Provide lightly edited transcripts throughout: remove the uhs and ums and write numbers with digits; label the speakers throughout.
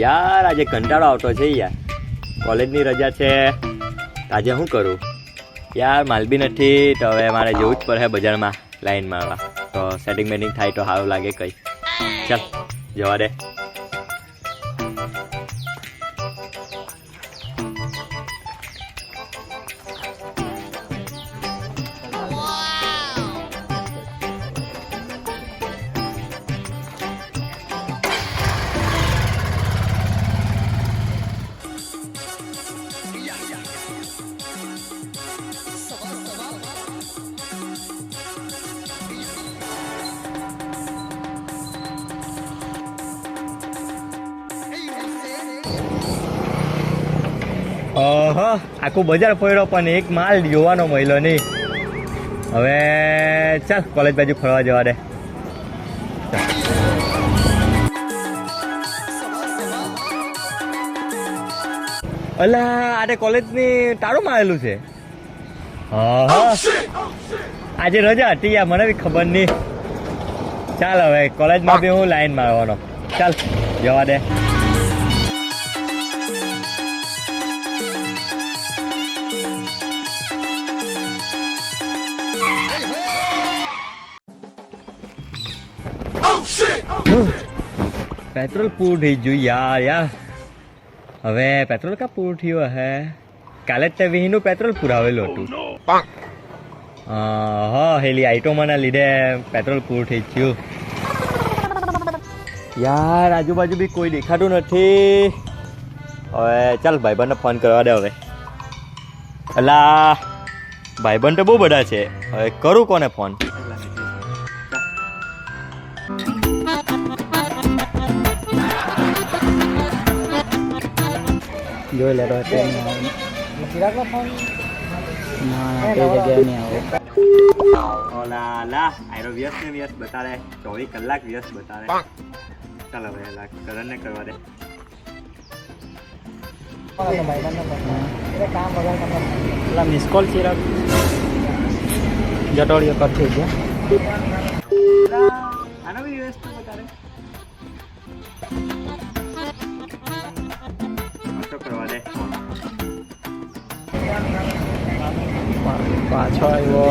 Speaker 1: યાર આજે કંટાળો આવતો છે યાર, કોલેજની રજા છે, આજે શું કરું યાર, માલ બી નથી, તો હવે મારે જવું જ પડે બજારમાં લાઈન મારવા, તો સેટિંગ બેટિંગ થાય તો સારું લાગે કંઈ. ચાલ જવા દે. આખું બજાર ફર્યો પણ એક માલ જોવાનો મળ્યો નહીં. હવે ચાલ કોલેજ બાજુ ફરવા જવા દે. અલા આજે કોલેજની તાળું મારેલું છે. આજે રજા હતી યાર, મને બી ખબર નહીં. ચાલ હવે કોલેજમાં બી હું લાઈન મારવાનો. ચાલ જવા દે. પેટ્રોલ પૂરું થઈ ગયું યાર. હવે પેટ્રોલ કા પૂરું થયું હે? કાલે જ તે વીનું પેટ્રોલ પુરાવેલું હતું. હા હેલી આઈટમોના લીધે પેટ્રોલ પૂરું થઈ ગયું યાર. આજુબાજુ બી કોઈ દેખાતું નથી. હવે ચાલ ભાઈબંધને ફોન કરવા દે. હવે અલા ભાઈબંધ તો બહુ બધા છે, હવે કરું કોને ફોન? જોઈ લે ફોન. ઓલા લા આયરો વ્યસ્ત ને વ્યસ્ત બતાડે, 24 કલાક વ્યસ્ત બતાડે. ચાલ હવે કરણને કરવા દે. મિસ કોલ ચિરાગ જટોળીઓ કરતી છે. આનો બી વ્યસ્ત બતાડે.
Speaker 2: પાછો આવ્યો.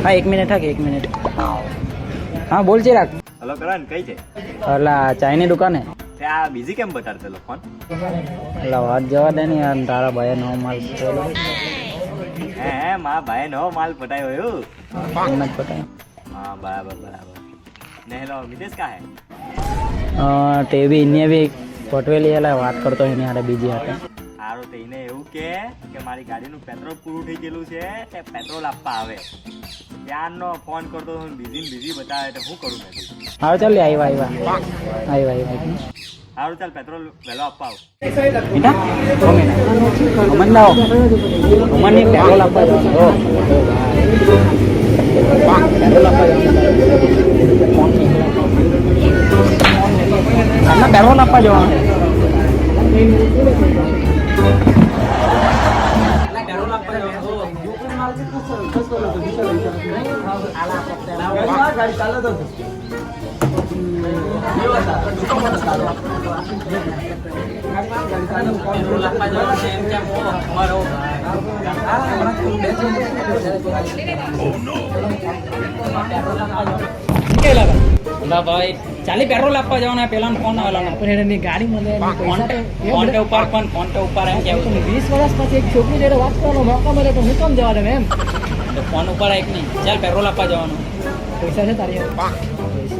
Speaker 2: હા 1 મિનિટ. હા 1 મિનિટ. હા બોલ ચિરાગ.
Speaker 1: હલો કરણ, કઈ છે?
Speaker 2: અલા ચાયની દુકાને.
Speaker 1: આ બીજી કેમ બતાડતેલો ફોન?
Speaker 2: એટલે વાત જવા દે ને યાર, તારા ભાઈએ નવો માલ પટાવ્યો.
Speaker 1: હે મારા ભાઈએ નવો માલ પટાવ્યો એવું?
Speaker 2: એમ જ પટાવ્યો.
Speaker 1: હા બરાબર. ને હેલો મિતેશ કા હે?
Speaker 2: તે બી એને બી પટવેલી એલા વાત કરતો એની હારે બીજી હાથે.
Speaker 1: સારું તો એને એવું કે મારી ગાડીનું પેટ્રોલ પૂરું થઈ ગયેલું છે, તે પેટ્રોલ આપવા આવે. ત્યારનો ફોન કરતો બીજી બતાવે તો શું કરું મેં?
Speaker 2: સારું ચાલ આવ્યા.
Speaker 1: સારું ચાલ પેટ્રોલ વહેલો આપવા આવ.
Speaker 2: અમનની પેટ્રોલ આપવા પેટ્રોલ આપવા જવાનું. ભાઈ ચાલી પેટ્રોલ આપવા જવાના. પેલા ફોન આવેલા ગાડી મળે ફોન ઉપર એમ કેવું 20 વર્ષ પછી એક છોકરી જોડે વાત કરવાનો મોકો મળે તો હું કેમ જવા દે એમ? ફોન ઉપર એક નહીં, ચાલ પેટ્રોલ આપવા જવાનું. પૈસા છે તારી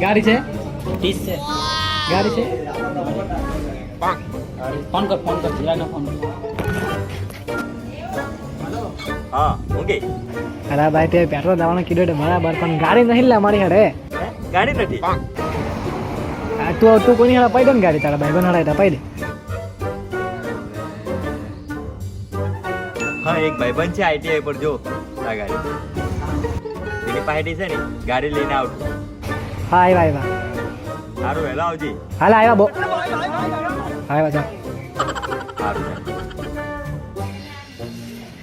Speaker 2: ગાડી છે? 30 છે ગાડી છે. ફોન કર જીરાને ફોન કર.
Speaker 1: હા ઓકે.
Speaker 2: અરે ભાઈ તે પેટ્રોલ લાવવાનું કીધું બરાબર, પણ ગાડી નહીં લે અમારી હારે.
Speaker 1: ગાડી નથી?
Speaker 2: તું કોની હારે પાઈ દે ને ગાડી, તારા ભાઈ બન હારે પાઈ દે.
Speaker 1: હા એક ભાઈબંધ છે આઈટીઆઈ પર, જો આ ગાડી એની પાર્ટી છે ને, ગાડી લઈને આવતું.
Speaker 2: હા આવ્યા.
Speaker 1: સારું વહેલો આવજે.
Speaker 2: હાલ આવ્યા આવ્યા જા.
Speaker 1: સારું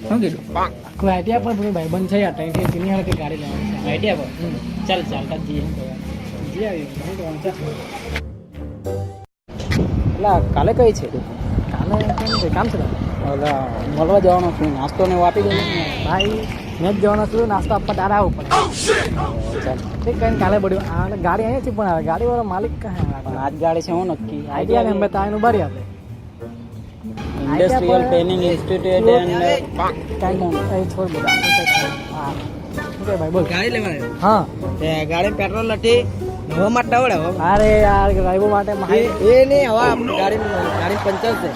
Speaker 2: શું કીધું? કોઈ આઈટીઆઈ પર ભાઈબંધ છે યાર, તેની હારે ગાડી લેવાની છે. આઈટીઆઈ પર ચાલ જઈએ આવી. એટલે કાલે કઈ છે કાલે કેમ છે કામ છે ઓલા મળવા જવાનો છું નાસ્તો ને આપી દેજો ને ભાઈ મેં જ જવાનો છું નાસ્તો આપવા તારા ઉપર ચાલ ઠીક કઈ કાલે પડ્યું આ ગાડી અહીંયા છે પણ ગાડી વાળો માલિક કહે આજ ગાડી છે હું નક્કી આઈડિયા ને અમે તાનું ભરી આપે ઇન્ડસ્ટ્રીયલ ટ્રેનિંગ ઇન્સ્ટિટ્યૂટ એન્ડ કાઈ છોડ બધા હા ઓકે ભાઈ બોલ ગાડી લેવા હા તે ગાડી પેટ્રોલ નથી હવા માટે આવડે અરે યાર ડ્રાઈવર માટે એ નહીં હવા ગાડી પંચર છે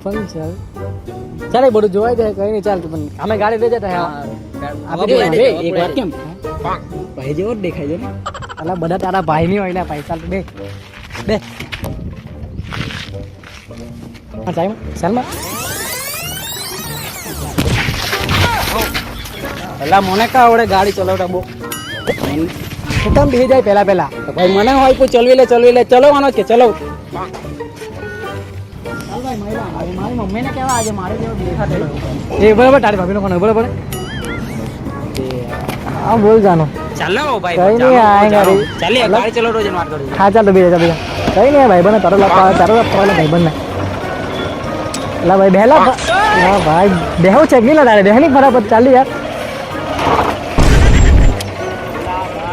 Speaker 2: પંચર ચાલે બધું જોવાય જાય કઈ નહીં ચાલતું પણ અમે ગાડી લઈ જતા એક વાર કેમ ભાઈ જેવો જ દેખાય છે ને એટલે બધા તારા ભાઈ ની હોય પૈસા બે બે ચાલમાં પેલા મને કા આવડે ગાડી ચલાવતા બહુ ખતમ થઈ જાય પેલા તો ભાઈ મને હોય કોઈ ચલવી લે ચલાવવાનો કે ચલાવ મારી મમ્મીને કહેવા આજે મારે જેવો દેખા એ બરાબર તારી ભાભીનો ફોન બરાબર હા બોલ જાનો ચાલો ભાઈ કઈ નહીં આય ચાલી ગાડી ચલાવ રોજ માર કરી હા ચાલો બીજા કઈ નહીં ભાઈ બને તારો લાપવા ભાઈ બને લા ભાઈ બેલા હા ભાઈ બેહો છે કે ના બેહની ફરાફત ચાલી યાર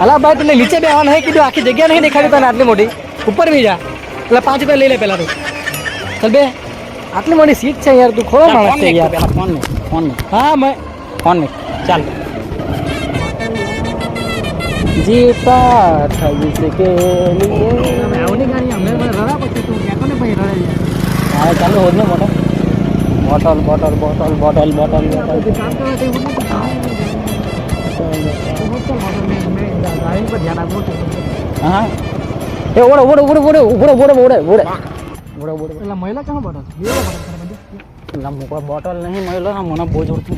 Speaker 2: અલા ભાઈ તને નીચે બેહવાનું હે કીધું આખી જગ્યા નહીં દેખાડી તને આટલી મોટી ઉપર બી જા એટલે 5 રૂપિયા લઈ લે પેલા તું ચાલ બે આટલી મોટી સીટ છે યાર તું ખોલો માણસ છે યાર ફોન મે હા મેં ફોન મે ચાલ જીતા था जिसके लिए मैं आवनी गाड़ी हमने મને રડા પછી તું કે કોને ભાઈ રડે યાર હા ચાલો હોદ ને બોટલ કામ કરવા તે ગાડી પર ધ્યાન આપવું હા એ ઓડો એટલે મહિલા કहाँ બોટલ બોટલ નહીં મહિલા હા મને બહુ જોરથી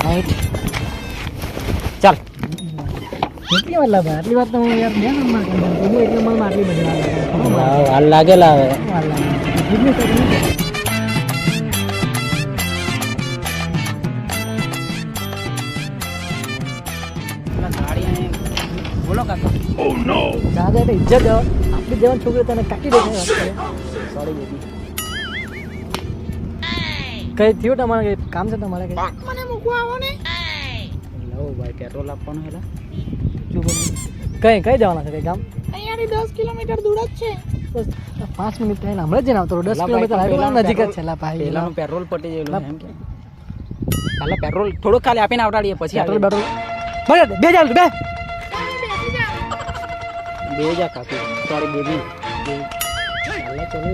Speaker 2: રાઈટ ચાલ કેટલી વાર લાગે આટલી વાત તો હું યાર બે નંબર કરી એટલે મને આટલી બધી વાર લાગે લાવે બોલો કાકા ઓ નો દાદા તો ઇજ્જત આપણી જેવા છોકરી તને કાઢી દે વાત કરે સોરી બેબી કઈ થયું તમારે કઈ કામ છે તમારે કઈ મને મૂકવા આવો ને લો ભાઈ પેટ્રોલ આપવાનું હેલા કઈ જવાના છે કઈ ગામ અહીંયાથી 10 કિલોમીટર દૂર જ છે બસ 5 મિનિટ થઈને હમણાં જ જઈને આવતો 10 કિલોમીટર હાઈવે નજીક જ છે લા ભાઈ પેલાનું પેટ્રોલ પટી ગયેલું એમ કે કાલે પેટ્રોલ થોડું ખાલી આપીને આવડાડીએ પછી પેટ્રોલ બરાબર બે જા બે જા કાકી સોરી બેબી ચાલે ચલો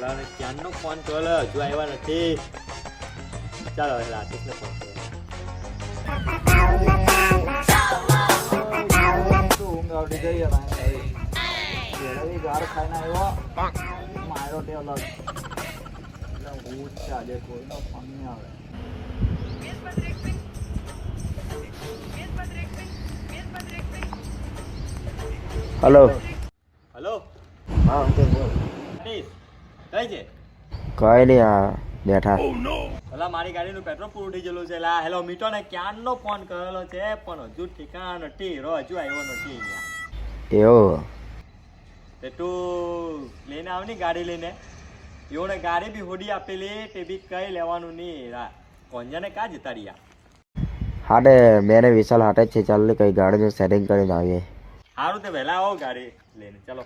Speaker 2: રે
Speaker 1: ક્યાંનો ફોન કર્યો હજુ આવ્યા નથી ચાલો હવે રાકેશને ફોન
Speaker 3: हेलो
Speaker 1: હલો
Speaker 3: हाँ अंकल बोल
Speaker 1: કઈ છે
Speaker 3: कहीं नहीं आ बैठा
Speaker 1: ભલા મારી ગાડીનું પેટ્રોલ પૂરું થઈ ગયેલું છે લા હેલો મીઠો ને ક્યાંનો ફોન કરેલો છે પણ હજુ ઠેકાણા નથી રો હજુ આવ્યો નથી અહીંયા
Speaker 3: एवं
Speaker 1: તે તું લઈને આવ ની ગાડી લઈને એવોને ગાડી બી હોડી આપેલી તે બી કઈ લેવાનું નહીં રા કોંજાને કા જતા રહ્યા
Speaker 3: हाटे मैंने विशाल हाटे छे चल कई गाड़ी में सेटिंग કરીને આવીએ
Speaker 1: સારું તે વહેલા આવો ગાડી લઈને ચલો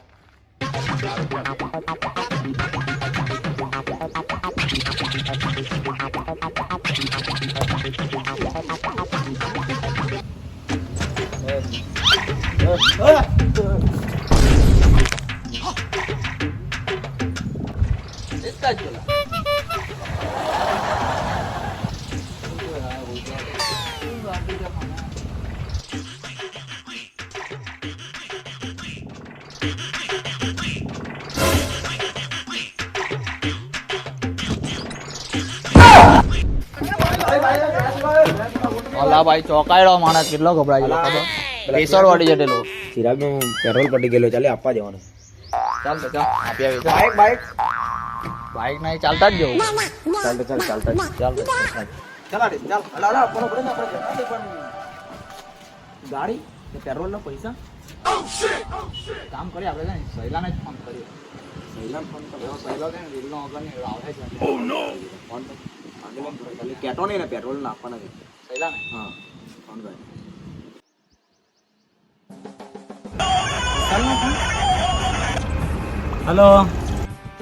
Speaker 2: અલા ભાઈ ચોકાયડો માણસ કેટલો ગભરાઈ ગયો ખબર પ્રેશર વાળી જટેલો
Speaker 3: ચિરાગનું પેટ્રોલ પટી ગયેલું, ચાલે આપવા જવાનું.
Speaker 2: ચાલ તો ચાલ આપી આવી બાઈક નહીં ચાલતા જ જવું
Speaker 3: ચાલતા
Speaker 2: ચાલ ગાડી પેટ્રોલ ના પૈસા કામ કરીએ આપણે સહેલાને જ ફોન કરીએ સહેલો છે ને રીલનો વગર ને આવે છે
Speaker 3: કેટો નહીં ને પેટ્રોલ નાખવાના છે.
Speaker 2: સહેલાને
Speaker 3: હા ફોન કરે.
Speaker 2: હેલો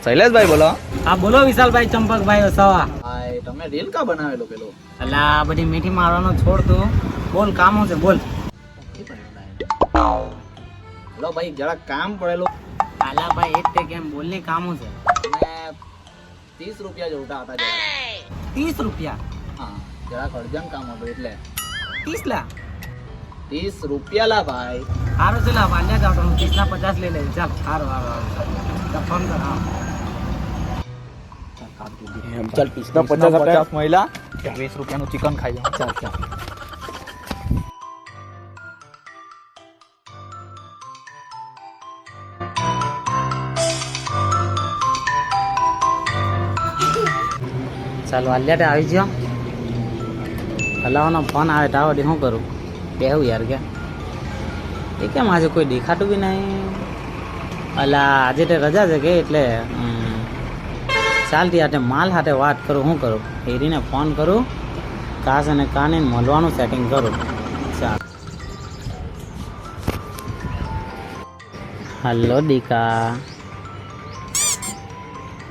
Speaker 4: શૈલેષભાઈ બોલો.
Speaker 2: હા બોલો વિશાલભાઈ ચંપકભાઈ વસાવા.
Speaker 4: ભાઈ તમે રીલ કા બનાવેલો પેલો?
Speaker 2: અલા આ બધી મીઠી મારવાનો છોડ તું બોલ કામ છે બોલ.
Speaker 4: હેલો ભાઈ જરા કામ પડેલું.
Speaker 2: અલા ભાઈ એક તે કેમ બોલ ને કામ છે.
Speaker 4: અને 30 રૂપિયા જોતા હતા જરા.
Speaker 2: 30 રૂપિયા
Speaker 4: હા જરાક અર્જન્ટ કામ હતું એટલે
Speaker 2: 30 લા
Speaker 4: 30 રૂપિયા લા ભાઈ.
Speaker 2: હારો છે લા વાંડ્યા જાવ તો 30 ના 50 લઈ લે ચાલ હારો ફોન કર હા
Speaker 3: ચાલ 50
Speaker 4: મહિલા 20 રૂપિયાનું ચિકન ખાઈ જાવ. ચાલ ચાલ
Speaker 2: ચાલ વાલ્યા આવી ગયો હલાવાનો ફોન આવે તો આવડે શું કરું બેહું યાર કે એ કેમ આજે કોઈ દેખાતું બી નહીં અલા આજે તે રજા છે કે એટલે ચાલતી હાથે માલ હાથે વાત કરું શું કરું હેરીને ફોન કરું કાશ અને કાને મળવાનું સેટિંગ કરું ચાલ હલો દીકા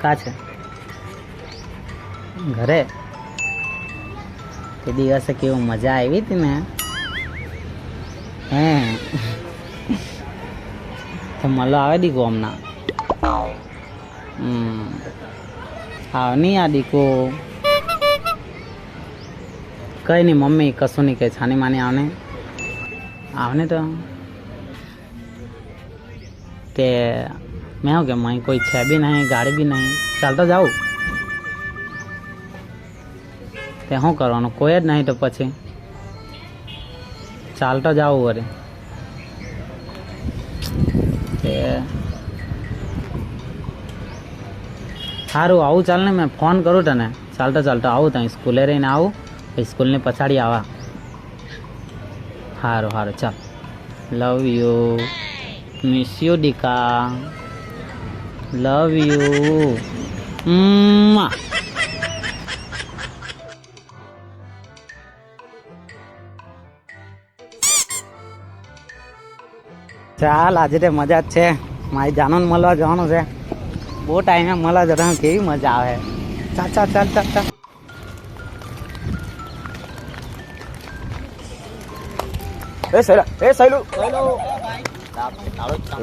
Speaker 2: કા છે ઘરે તે દિવસે કેવું મજા આવી હતી ને હે તો મળો આવે દીકો હમણાં આવ નહીં આ દીકો કઈ નહીં મમ્મી કશું નહીં કહે છાની માની આવને તો તે મેં શું કે મઅહીં કોઈ છે બી નહીં ગાડી બી નહીં ચાલતો જાઉં તે શું કરવાનું કોઈ જ નહીં તો પછી ચાલતો જાવું વરે તે સારું આવું ચાલ ને મેં ફોન કરું તને ચાલતો ચાલતો આવું ત્યાં સ્કૂલે રહીને આવું સ્કૂલની પછાડી આવા સારું સારું ચાલ લવ યુ મિસ યુ દીકા લવ યુ ચાલ આજે તે મજા જ છે મારી જાનોને મળવા જવાનું છે બહુ ટાઈમે મળવા જવાનું કેવી મજા આવે ચાલ ચાલ ચાલ ચાલ ચાલ
Speaker 3: એ સહેલું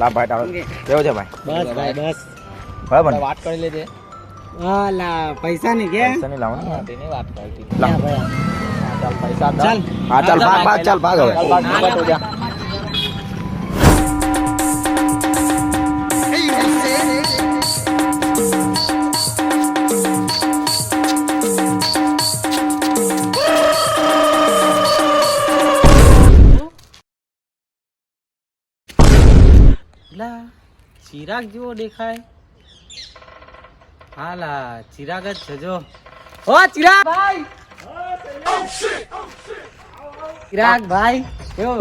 Speaker 3: લા ભાઈ તારો કેવો છે ભાઈ?
Speaker 2: બસ ભાઈ બસ
Speaker 3: બરાબર ને?
Speaker 4: વાત કરી લેજે.
Speaker 2: લા પૈસા ની કે
Speaker 3: પૈસા નહીં લાવવાના?
Speaker 4: તેની વાત કરી.
Speaker 3: લા.
Speaker 4: ચાલ પૈસા
Speaker 2: ચાલ
Speaker 3: હા ચાલ ભાગ ચાલ ભાગ હવે.
Speaker 4: ચાલ ભાગ તો જા.
Speaker 2: લા ચિરાગ જેવો દેખાય હા લા ચિરાગ જ છે જો ઓ ચિરાગ ભાઈ ચિરાગ ભાઈ કેવો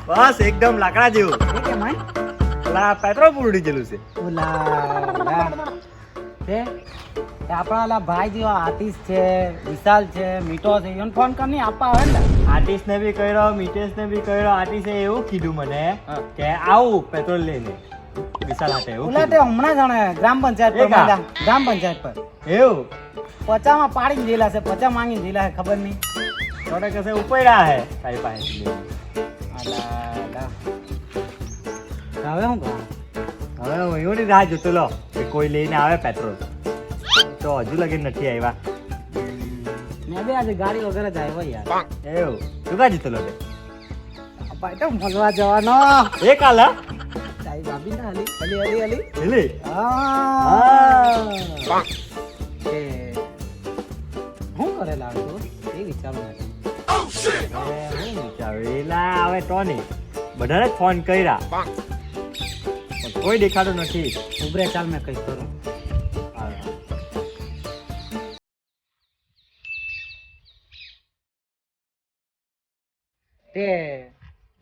Speaker 1: બસ એકદમ લાકડા જેવું.
Speaker 2: એ કેમ આય
Speaker 1: પેલા પેટ્રોલ પૂરી ગયેલું છે.
Speaker 2: ઓલા તે આપણા ઓલા ભાઈ જેવા આર્ટિસ્ટ છે વિશાલ છે મીઠો છે એને ફોન કરીને આપવા આવે ને
Speaker 1: આર્ટિસ્ટ ને બી કર્યો, મિતેશ ને બી કર્યો. આર્ટિસ્ટે એવું કીધું મને કે આવું પેટ્રોલ લઈને વિશાલ હાથે એવું
Speaker 2: ઓલા તે હમણાં જાણે ગ્રામ પંચાયત પર
Speaker 1: એકા?
Speaker 2: માંડ્યા. ગ્રામ પંચાયત પર
Speaker 1: એવું
Speaker 2: 50 માં પાડી દીધેલા છે 50 માંગી દીધેલા છે ખબર નહીં
Speaker 1: થોડે કસે ઉપડ્યા હે તારી પાસે.
Speaker 2: હવે હું કહું
Speaker 1: હવે હું એવડી રાહ જોતો લો કે કોઈ લઈને આવે પેટ્રોલ, તો હજુ લગી નથી આવ્યા.
Speaker 2: મેં બી આજે ગાડી વગર જ આવ્યો યાર
Speaker 1: એવું તું કા જીતો લો?
Speaker 2: ભાઈ તો મળવા જવાનો
Speaker 1: એ કાલા
Speaker 2: ટાઈમ ભાઈ ભાભી ના હલી હલી હલી હલી
Speaker 1: લે
Speaker 2: હા એ હું કરેલા તો એ વિચારો ના
Speaker 1: હું વિચારેલા હવે તો નહીં બધાને જ ફોન કર્યા પણ કોઈ દેખાતું નથી.
Speaker 2: ઉભરે ચાલ મેં કઈ કરું તે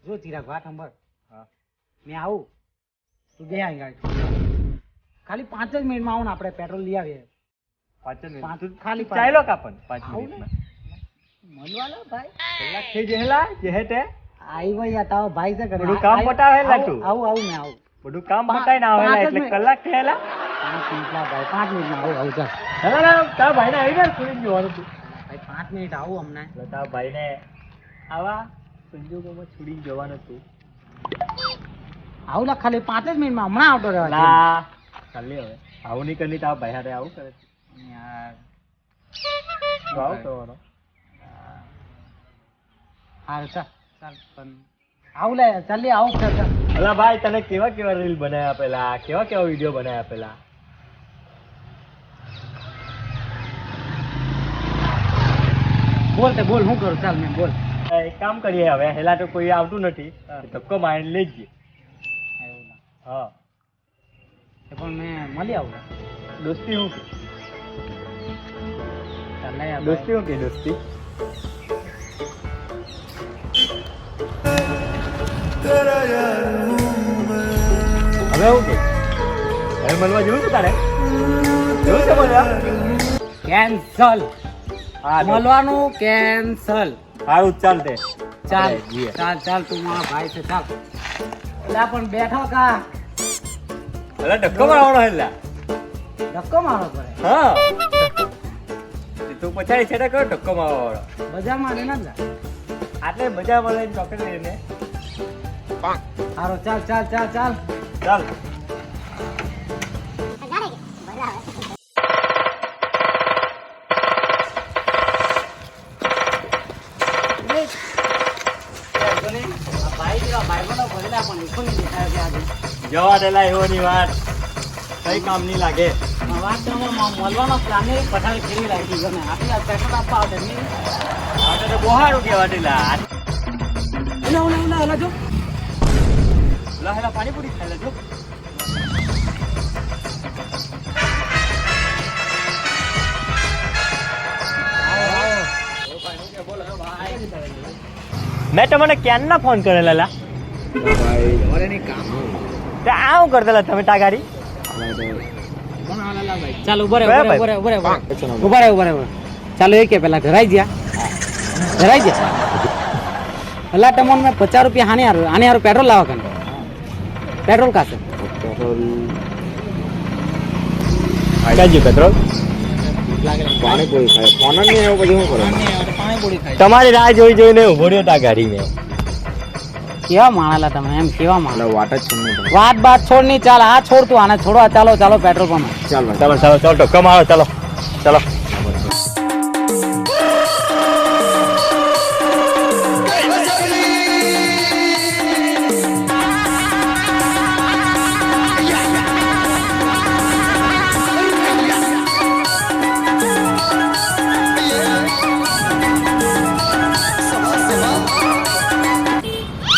Speaker 2: જો ચિરાગ વાત સાંભળ મેં આવું તું ગયા અહીં ગાડી ખાલી 5 જ મિનિટમાં આવું ને આપણે પેટ્રોલ લઈ આવીએ
Speaker 1: 5 મિનિટ
Speaker 2: પાંચ ખાલી પાંચ.
Speaker 1: ચાલો કાપન 5
Speaker 2: આવું ને?
Speaker 1: મિનિટમાં
Speaker 2: મળવાલો ભાઈ
Speaker 1: કલાક થઈ જહેલા જેહે
Speaker 2: આઈ ભાઈ આ તારો ભાઈ છે કરે
Speaker 1: બધું કામ પટાવેલા તું.
Speaker 2: આવું મેં આવું
Speaker 1: બધું કામ પતાઈ ના આવેલા એટલે કલાક થયેલા.
Speaker 2: 5 મિનિટમાં ભાઈ 5 મિનિટમાં આવું ચાલ
Speaker 1: તારા ભાઈને આવી ગયા સુઈ જવાનું તું.
Speaker 2: ભાઈ 5 મિનિટ આવું અમને
Speaker 1: એટલે તારા ભાઈને આવા સંજોગોમાં છોડી જવાનું તું.
Speaker 2: આવું લા ખાલી 5 જ મિનિટમાં હમણાં આવતો રહેવા દે.
Speaker 1: ના ચાલી હવે આવું નહીં કરી તારા ભાઈ હારે આવું કરે
Speaker 2: યાર
Speaker 1: તો આવું કરવાનો.
Speaker 2: હારું ચાલ ચાલ પણ આવું લે ચાલી આવું ચાલ ચાલ
Speaker 1: અલા ભાઈ તને કેવા કેવા રીલ બનાવ્યા પેલા કેવા કેવા વિડીયો બનાવ્યા પેલા
Speaker 2: બોલ તે બોલ હું કરું ચાલ મેં બોલ
Speaker 1: એક કામ કરીએ હવે હેલા તો કોઈ આવતું નથી ધક્કો મારીને લઈ જઈએ.
Speaker 2: એવું ના
Speaker 1: હા
Speaker 2: એ પણ મેં મળી આવું
Speaker 1: દોસ્તી હું કે
Speaker 2: ચાલ લઈ આવ
Speaker 1: દોસ્તી હું કે દોસ્તી હવે હું કે હવે મળવા જેવું છે તારે જેવું છે મળવા
Speaker 2: કેન્સલ
Speaker 1: હા
Speaker 2: મળવાનું કેન્સલ
Speaker 1: સારું ચાલ તે
Speaker 2: ચાલ
Speaker 1: આપણે જઈએ.
Speaker 2: ચાલ ચાલ તું મારો ભાઈ છે ચાલ એટલે પણ બેઠો કા
Speaker 1: હવે ધક્કો મારવાનો હેલા
Speaker 2: ધક્કો મારવો પડે
Speaker 1: હા તું પછાડી છેડા કરો ધક્કો મારવાનો
Speaker 2: બજારમાં ને ના જા
Speaker 1: આટલે બજારમાં લઈને ચોકલેટ લઈને
Speaker 2: હારો ચાલ ચાલ ચાલ ચાલ
Speaker 1: ચાલ જવા દેલા એવોની વાત કઈ કામ નહીં લાગે
Speaker 2: મળવાનો પ્લાન પઠાણી ફેરવી રાખી ગમે આપી પેટ્રોલ આપવા આવશે
Speaker 1: આપણે તો બહાર ઉઠ્યા દેલા
Speaker 2: જો
Speaker 1: હેલા પાણીપુરી ખાઈ લેજો મેં તમને ક્યારના ફોન કરેલા તે આવું કરતેલા તમે તા ગાડી
Speaker 2: ચાલ ઉભા
Speaker 1: કયા ભાઈ?
Speaker 2: ઉભા રહે ચાલો એ કે પેલા ઘરાઈ ગયા અલા ટમોન મેં 50 રૂપિયા આને હારું પેટ્રોલ લાવવા કને પેટ્રોલ કાશે
Speaker 1: કાજી પેટ્રોલ
Speaker 3: પાણીપુરી ખાય ફોન જ નહીં આવ્યો પછી શું કરો
Speaker 2: પાણીપુરી ખાઈ
Speaker 1: તમારી રાહ જોઈને ઉભો રહ્યો તા ગાડી મેં
Speaker 2: કેવા માણેલા તમે એમ કેવા માણેલા
Speaker 3: એટલે વાટ જ છે નહીં
Speaker 2: વાત બાત છોડ નહીં ચાલ આ છોડ તું આને છોડવા ચાલો ચાલો પેટ્રોલ પંપ
Speaker 3: ચાલ ભાઈ
Speaker 1: ચાલો ચાલો ચાલો ધક્કો મારો ચાલો ચાલો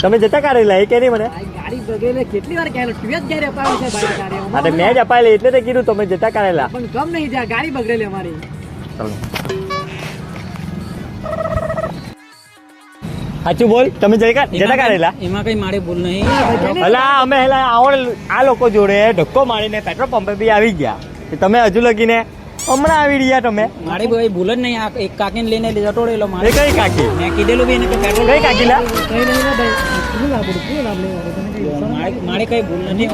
Speaker 1: તમે જતા કાઢેલા એ કે નહીં મને
Speaker 2: ગાડી બગેલે કેટલી વાર કહેલો તું જ ગાડી અપાવી છે ભાઈ ગાડી
Speaker 1: હા મેં જ અપાયેલી એટલે તો કીધું તમે જતા કાઢેલા
Speaker 2: પણ ગમ નહીં જા ગાડી બગડેલી અમારી
Speaker 1: સાચું બોલ તમે જતા કાઢેલા
Speaker 2: એમાં કઈ મારી ભૂલ નહીં
Speaker 1: અલા અમે હેલા આ લોકો જોડે ધક્કો મારીને પેટ્રોલ પંપે બી આવી ગયા કે તમે હજુ લગીને હમણાં આવી રહ્યા તમે
Speaker 2: મારી ભાઈ ભૂલ જ નહીં આ એક કાકીને લઈને જતો રહેલો
Speaker 1: એ
Speaker 2: મારે
Speaker 1: કઈ કાકી
Speaker 2: મેં કીધેલું બી એને કે પેટ્રોલ
Speaker 1: કઈ કાકી લા
Speaker 2: કઈ નહીં ભાઈ મારે કઈ ભૂલ નથી